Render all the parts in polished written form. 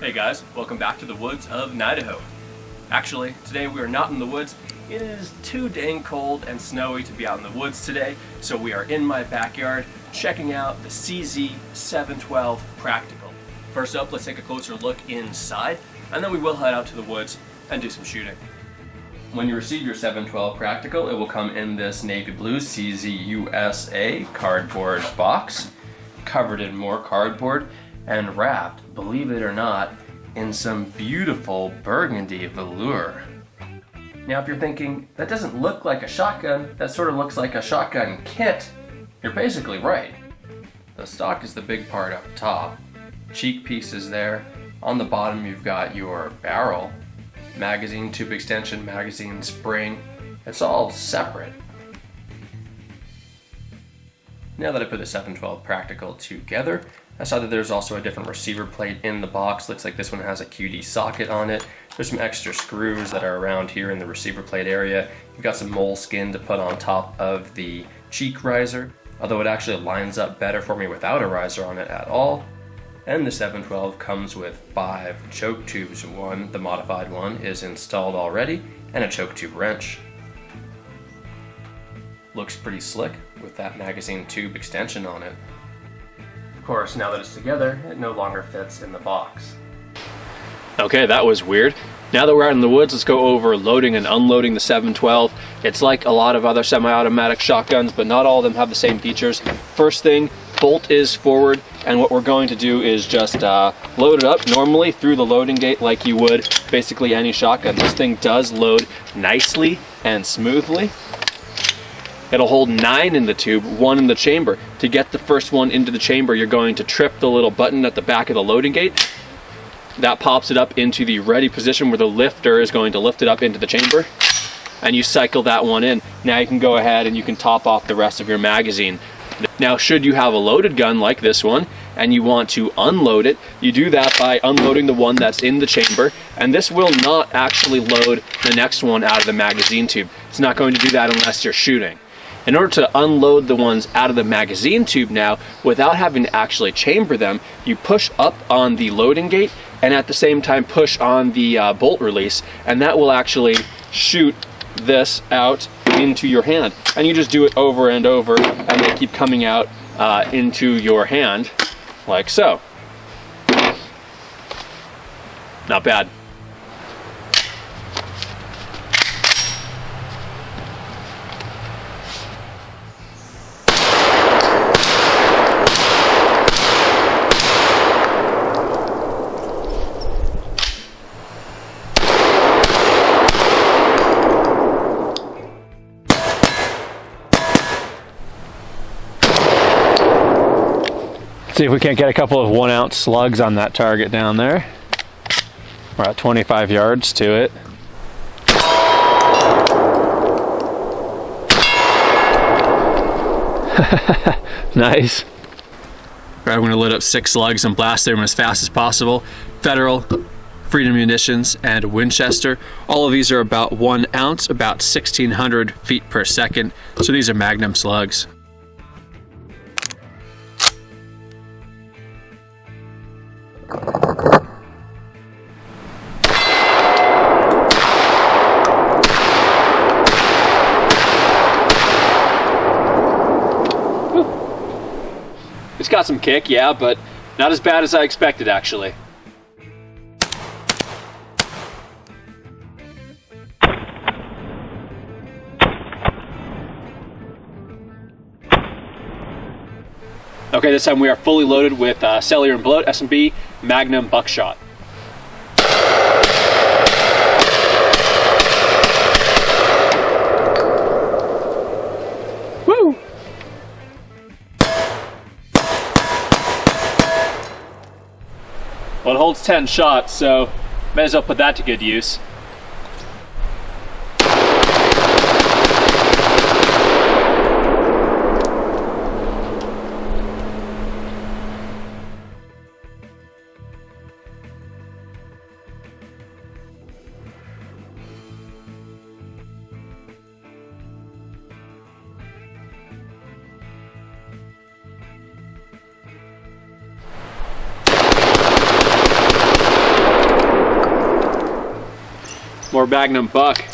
Hey guys, welcome back to the woods of Idaho. Actually, today we are not in the woods. It is too dang cold and snowy to be out in the woods today, so we are in my backyard checking out the CZ712 Practical. First up, let's take a closer look inside, and then we will head out to the woods and do some shooting. When you receive your 712 Practical, it will come in this navy blue CZUSA cardboard box, covered in more cardboard, and wrapped, believe it or not, in some beautiful burgundy velour. Now if you're thinking, that doesn't look like a shotgun, that sort of looks like a shotgun kit, you're basically right. The stock is the big part up top. Cheek pieces there. On the bottom you've got your barrel, magazine tube extension, magazine spring. It's all separate. Now that I put the 712 Practical together, I saw that there's also a different receiver plate in the box. Looks like this one has a QD socket on it. There's some extra screws that are around here in the receiver plate area. You've got some moleskin to put on top of the cheek riser, although it actually lines up better for me without a riser on it at all. And the 712 comes with 5 choke tubes. One, the modified one, is installed already, and a choke tube wrench. Looks pretty slick with that magazine tube extension on it. Of course, now that it's together, it no longer fits in the box. Okay, that was weird. Now that we're out in the woods, let's go over loading and unloading the 712. It's like a lot of other semi-automatic shotguns, but not all of them have the same features. First thing, bolt is forward, and what we're going to do is just load it up normally through the loading gate like you would basically any shotgun. This thing does load nicely and smoothly. It'll hold 9 in the tube, 1 in the chamber. To get the first one into the chamber, you're going to trip the little button at the back of the loading gate. That pops it up into the ready position where the lifter is going to lift it up into the chamber. And you cycle that one in. Now you can go ahead and you can top off the rest of your magazine. Now, should you have a loaded gun like this one and you want to unload it, you do that by unloading the one that's in the chamber, and this will not actually load the next one out of the magazine tube. It's not going to do that unless you're shooting. In order to unload the ones out of the magazine tube now, without having to actually chamber them, you push up on the loading gate and at the same time push on the bolt release, and that will actually shoot this out into your hand. And you just do it over and over, and they keep coming out into your hand, like so. Not bad. See if we can't get a couple of 1-ounce slugs on that target down there. We're at 25 yards to it. Nice. Right, I'm going to load up 6 slugs and blast them as fast as possible. Federal, Freedom Munitions, and Winchester. All of these are about 1 ounce, about 1,600 feet per second. So these are Magnum slugs. It's got some kick, yeah, but not as bad as I expected, actually. Okay, this time we are fully loaded with Cellular and Bloat S&B Magnum buckshot. Woo! Well, it holds 10 shots, so may as well put that to good use. '74 Magnum buck.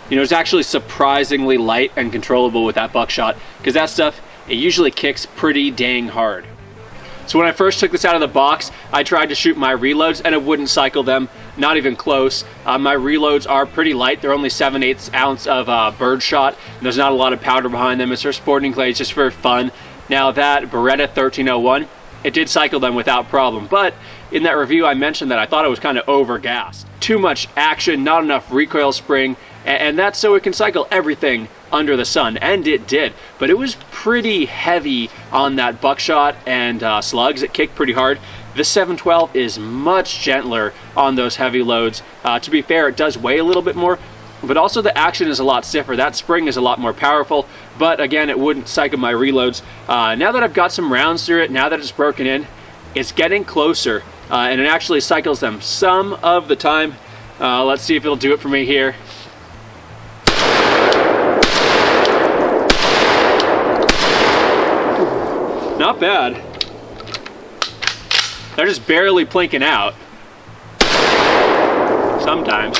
You know, it's actually surprisingly light and controllable with that buckshot, because that stuff, it usually kicks pretty dang hard. So when I first took this out of the box, I tried to shoot my reloads and it wouldn't cycle them, not even close. My reloads are pretty light. They're only 7/8 ounce of birdshot. There's not a lot of powder behind them. It's for sporting clays, just for fun. Now that Beretta 1301, it did cycle them without problem, but in that review I mentioned that I thought it was kind of over-gassed. Too much action, not enough recoil spring, and that's so it can cycle everything under the sun, and it did. But it was pretty heavy on that buckshot and slugs. It kicked pretty hard. The 712 is much gentler on those heavy loads. To be fair, it does weigh a little bit more, but also the action is a lot stiffer. That spring is a lot more powerful, but again, it wouldn't cycle my reloads. Now that I've got some rounds through it, now that it's broken in, it's getting closer, and it actually cycles them some of the time. Let's see if it'll do it for me here. Not bad. They're just barely plinking out. Sometimes.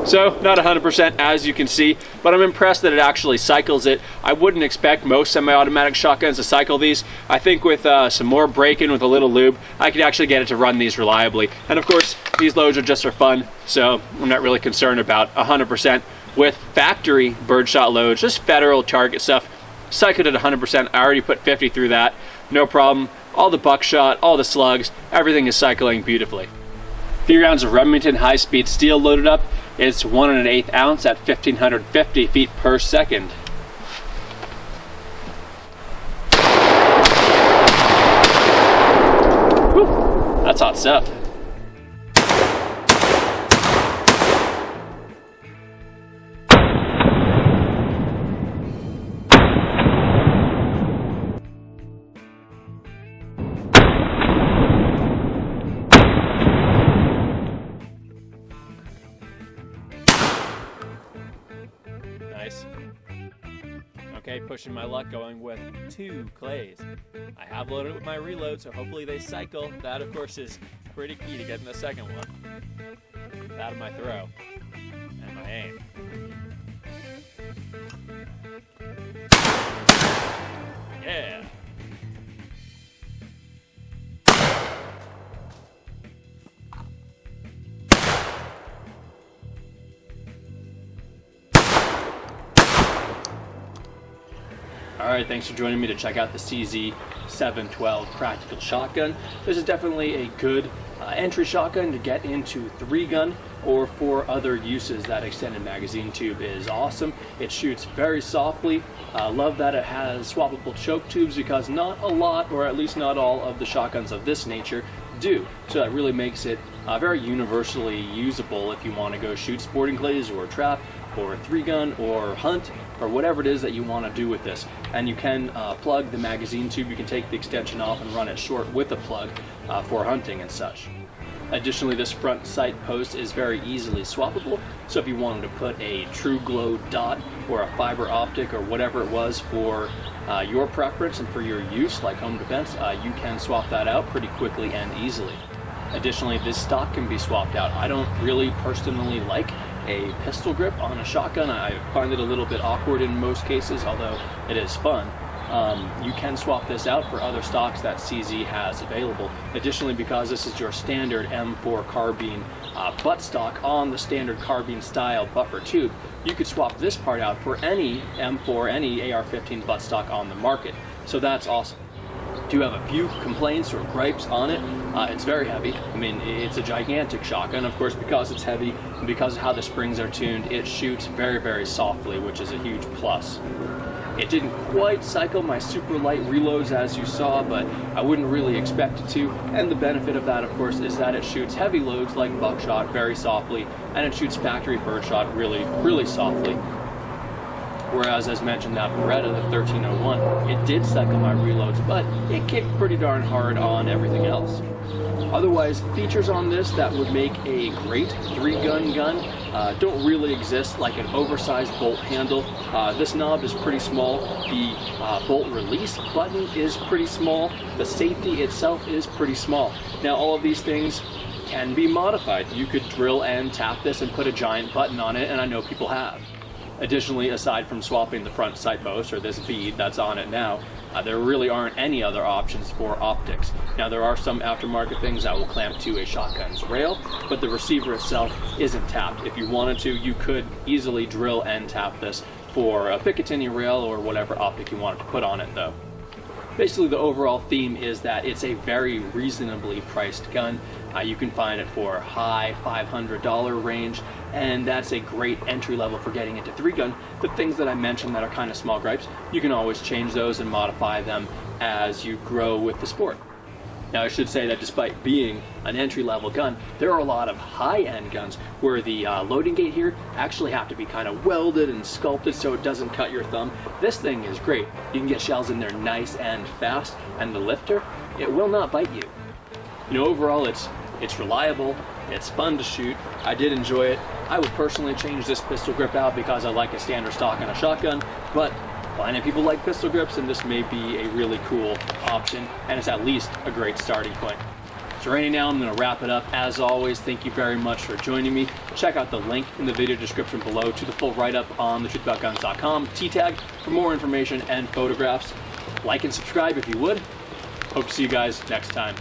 So, not 100% as you can see, but I'm impressed that it actually cycles it. I wouldn't expect most semi-automatic shotguns to cycle these. I think with some more break-in with a little lube, I could actually get it to run these reliably. And of course, these loads are just for fun, so I'm not really concerned about 100%. With factory birdshot loads, just federal target stuff, cycled at 100%. I already put 50 through that, no problem. All the buckshot, all the slugs, everything is cycling beautifully. 3 rounds of Remington high-speed steel loaded up. It's 1 1/8 ounce at 1,550 feet per second. Whew, that's hot stuff. Nice. Okay, pushing my luck, going with 2 clays. I have loaded it with my reload, so hopefully they cycle. That, of course, is pretty key to getting the second one. That of my throw and my aim. Yeah. Alright, thanks for joining me to check out the CZ712 practical shotgun. This is definitely a good entry shotgun to get into 3-gun or for other uses. That extended magazine tube is awesome. It shoots very softly. Love that it has swappable choke tubes, because not a lot, or at least not all, of the shotguns of this nature do. So that really makes it very universally usable if you want to go shoot sporting clays or trap or 3-gun or hunt or whatever it is that you want to do with this. And you can plug the magazine tube. You can take the extension off and run it short with a plug for hunting and such. Additionally, this front sight post is very easily swappable, so if you wanted to put a true glow dot or a fiber optic or whatever it was for your preference and for your use, like home defense, you can swap that out pretty quickly and easily. Additionally, this stock can be swapped out. I don't really personally like a pistol grip on a shotgun. I find it a little bit awkward in most cases, although it is fun. You can swap this out for other stocks that CZ has available. Additionally, because this is your standard M4 carbine buttstock on the standard carbine style buffer tube, you could swap this part out for any M4, any AR-15 buttstock on the market. So that's awesome. Do have a few complaints or gripes on it. It's very heavy. I mean, it's a gigantic shotgun. Of course, because it's heavy and because of how the springs are tuned, it shoots very, very softly, which is a huge plus. It didn't quite cycle my super light reloads as you saw, but I wouldn't really expect it to. And the benefit of that, of course, is that it shoots heavy loads like buckshot very softly, and it shoots factory birdshot really, really softly. Whereas, as mentioned, that Beretta, the 1301, it did suck on my reloads, but it kicked pretty darn hard on everything else. Otherwise, features on this that would make a great 3-gun gun don't really exist, like an oversized bolt handle. This knob is pretty small. The bolt release button is pretty small. The safety itself is pretty small. Now, all of these things can be modified. You could drill and tap this and put a giant button on it, and I know people have. Additionally, aside from swapping the front sight post, or this bead that's on it now, there really aren't any other options for optics. Now, there are some aftermarket things that will clamp to a shotgun's rail, but the receiver itself isn't tapped. If you wanted to, you could easily drill and tap this for a Picatinny rail or whatever optic you wanted to put on it, though. Basically, the overall theme is that it's a very reasonably priced gun. You can find it for high $500 range, and that's a great entry level for getting into 3-gun. The things that I mentioned that are kind of small gripes, you can always change those and modify them as you grow with the sport. Now, I should say that despite being an entry-level gun, there are a lot of high-end guns where the loading gate here actually have to be kind of welded and sculpted so it doesn't cut your thumb. This thing is great. You can get shells in there nice and fast, and the lifter, it will not bite you. You know, overall, it's reliable, it's fun to shoot. I did enjoy it. I would personally change this pistol grip out because I like a standard stock on a shotgun, but plenty of people like pistol grips, and this may be a really cool option, and it's at least a great starting point. So right now, I'm going to wrap it up. As always, thank you very much for joining me. Check out the link in the video description below to the full write-up on thetruthAboutGuns.com T-Tag for more information and photographs. Like and subscribe if you would. Hope to see you guys next time.